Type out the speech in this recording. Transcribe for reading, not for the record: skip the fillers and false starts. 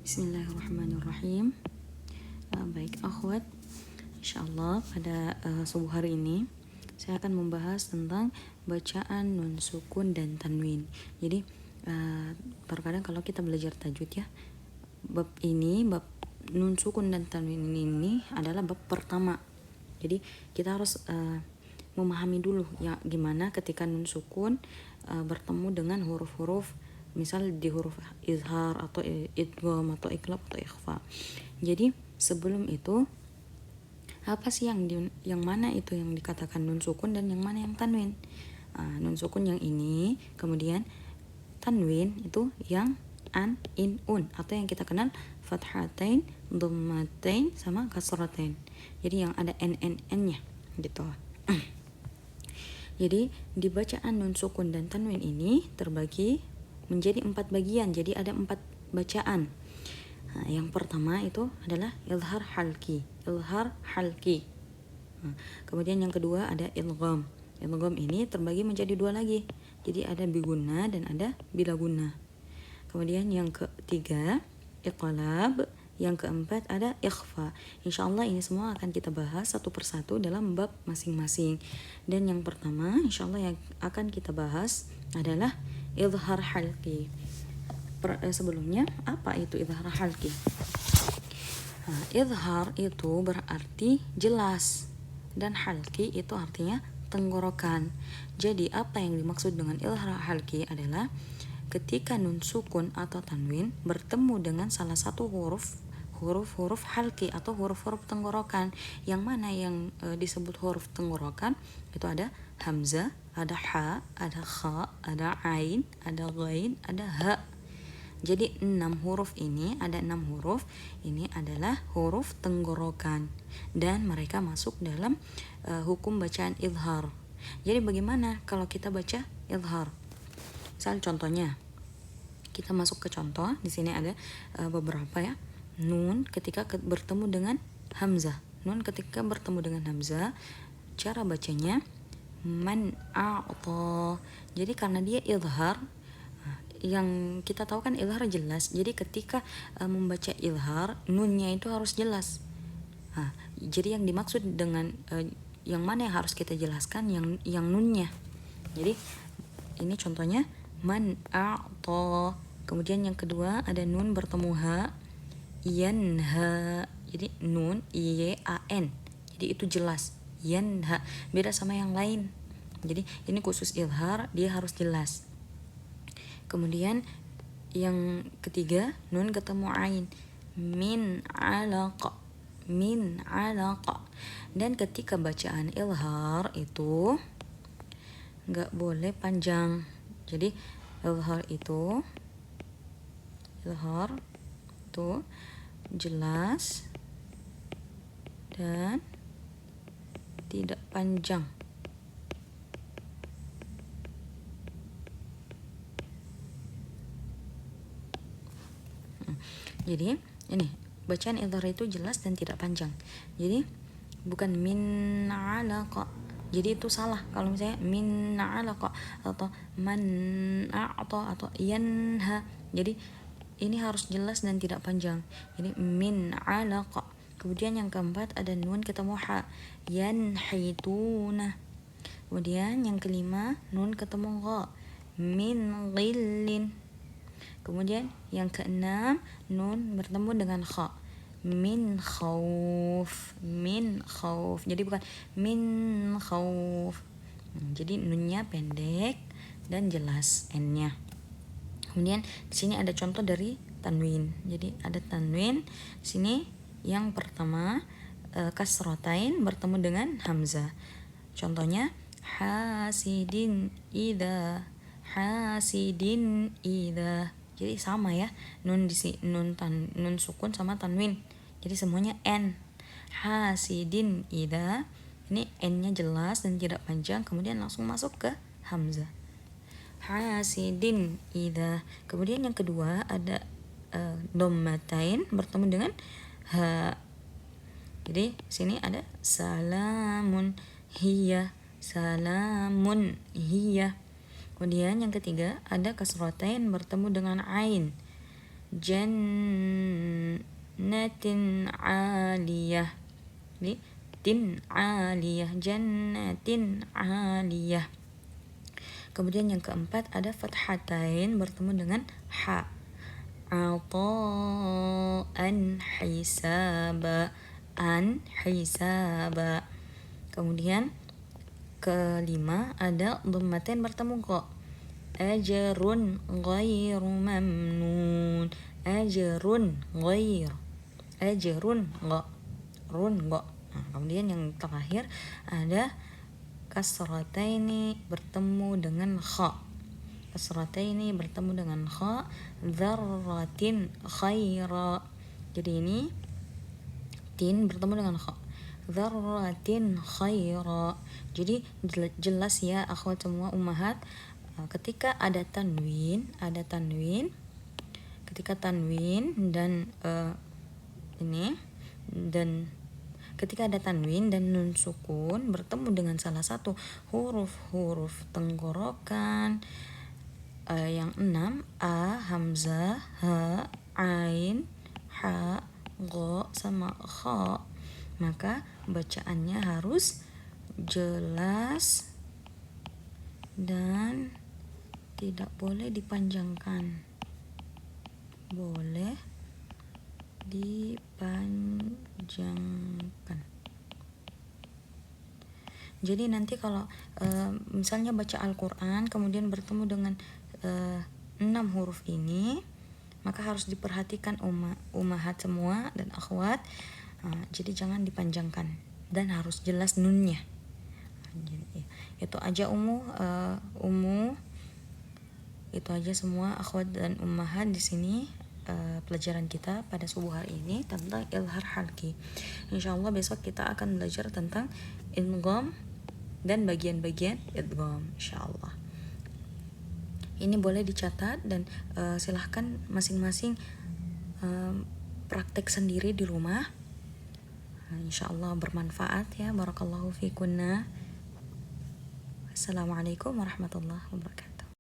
Bismillahirrahmanirrahim. Baik akhwat, insyaallah pada subuh hari ini saya akan membahas tentang bacaan nun sukun dan tanwin. Jadi terkadang kalau kita belajar tajwid ya, bab nun sukun dan tanwin ini adalah bab pertama. Jadi kita harus memahami dulu ya gimana ketika nun sukun bertemu dengan huruf-huruf, misal di huruf izhar atau idgham atau iqlab atau ikhfa. Jadi sebelum itu apa sih yang mana itu yang dikatakan nun sukun dan yang mana yang tanwin? Nun sukun yang ini, kemudian tanwin itu yang an, in, un, atau yang kita kenal fathatain, dhammatain sama kasratain. Jadi yang ada n-nya gitu. Jadi di bacaan nun sukun dan tanwin ini terbagi menjadi 4 bagian. Jadi ada 4 bacaan. Yang pertama itu adalah izhar halki. Kemudian yang kedua ada idgham. Idgham ini terbagi menjadi 2 lagi. Jadi ada biguna dan ada bila guna. Kemudian yang ketiga iqlab. Yang keempat ada ikhfa. Insyaallah ini semua akan kita bahas satu persatu dalam bab masing-masing. Dan yang pertama insyaallah yang akan kita bahas adalah izhar halqi. Sebelumnya apa itu izhar halqi? Izhar itu berarti jelas dan halqi itu artinya tenggorokan. Jadi apa yang dimaksud dengan izhar halqi adalah ketika nun sukun atau tanwin bertemu dengan salah satu huruf halqi atau huruf-huruf tenggorokan. Yang mana yang disebut huruf tenggorokan? Itu ada hamzah, ada ha, ada kha, ada ain, ada ghain, ada ha. Jadi 6 huruf ini, ada 6 huruf ini adalah huruf tenggorokan dan mereka masuk dalam hukum bacaan izhar. Jadi bagaimana kalau kita baca izhar? Misal contohnya, kita masuk ke contoh. Di sini ada beberapa ya. Nun ketika bertemu dengan hamzah. Nun ketika bertemu dengan hamzah, cara bacanya man a'ta. Jadi karena dia izhar, yang kita tahu kan izhar jelas. Jadi ketika membaca izhar, nunnya itu harus jelas. Jadi yang dimaksud dengan yang mana yang harus kita jelaskan, yang nunnya. Jadi ini contohnya man a'ta. Kemudian yang kedua ada nun bertemu ha, yanha. Jadi nun yan. Jadi itu jelas. Yanha beda sama yang lain. Jadi ini khusus izhar, dia harus jelas. Kemudian yang ketiga nun ketemu ain, min alaqa. Dan ketika bacaan izhar itu nggak boleh panjang. Jadi izhar itu jelas dan tidak panjang. Jadi ini bacaan izhar itu jelas dan tidak panjang. Jadi bukan min alaqa. Jadi itu salah kalau misalnya min alaqa atau man a'ta atau yanha. Jadi ini harus jelas dan tidak panjang. Jadi min alaqa. Kemudian yang keempat ada nun ketemu ha, yanhituna. Kemudian yang kelima nun ketemu gha, min ghillin. Kemudian yang keenam nun bertemu dengan kha, min khauf. Jadi bukan min khauf. Jadi nunnya pendek dan jelas n-nya. Kemudian di sini ada contoh dari tanwin. Jadi ada tanwin di sini yang pertama kasratain bertemu dengan hamzah. Contohnya hasidin idza. Jadi sama ya, nun nun sukun sama tanwin. Jadi semuanya n. Hasidin idza. Ini n-nya jelas dan tidak panjang, kemudian langsung masuk ke hamzah. Hasidin idza. Kemudian yang kedua ada dhammatain bertemu dengan ha. Jadi sini ada salamun hiya. Kemudian yang ketiga ada kasratain bertemu dengan ain, jannatin aliyah. Ini tin aliyah, jannatin aliyah. Kemudian yang keempat ada fathatain bertemu dengan ha. Ata'an hisaba, an hisaba. Kemudian kelima ada dhammatain bertemu kok. Ajrun ghairu mamnun, ajrun ghair, ajrun gha, run gha. Nah, kemudian yang terakhir ada kasrataini bertemu dengan kha. Kasrataini bertemu dengan kha, dzarratin khaira. Jadi ini tin bertemu dengan kha, dzarratin khaira. Jadi jelas ya akhwat semua ummahat, ketika ada tanwin, ketika tanwin dan ini dan ketika ada tanwin dan nun sukun bertemu dengan salah satu huruf-huruf tenggorokan yang 6, a, hamzah, ha, ain, ha, gha sama kha, maka bacaannya harus jelas dan tidak boleh dipanjangkan. Boleh dipanjangkan. Jadi nanti kalau misalnya baca Al-Quran kemudian bertemu dengan 6 huruf ini, maka harus diperhatikan ummahat semua dan akhwat. Jadi jangan dipanjangkan dan harus jelas nunnya. Jadi, itu aja itu aja semua akhwat dan ummahat di sini. Pelajaran kita pada subuh hari ini tentang ilhar halki. Insyaallah besok kita akan belajar tentang idgham dan bagian-bagian idgham insyaallah. Ini boleh dicatat dan silahkan masing-masing praktek sendiri di rumah. Insyaallah bermanfaat ya. Barakallahu fikunna. Assalamualaikum warahmatullahi wabarakatuh.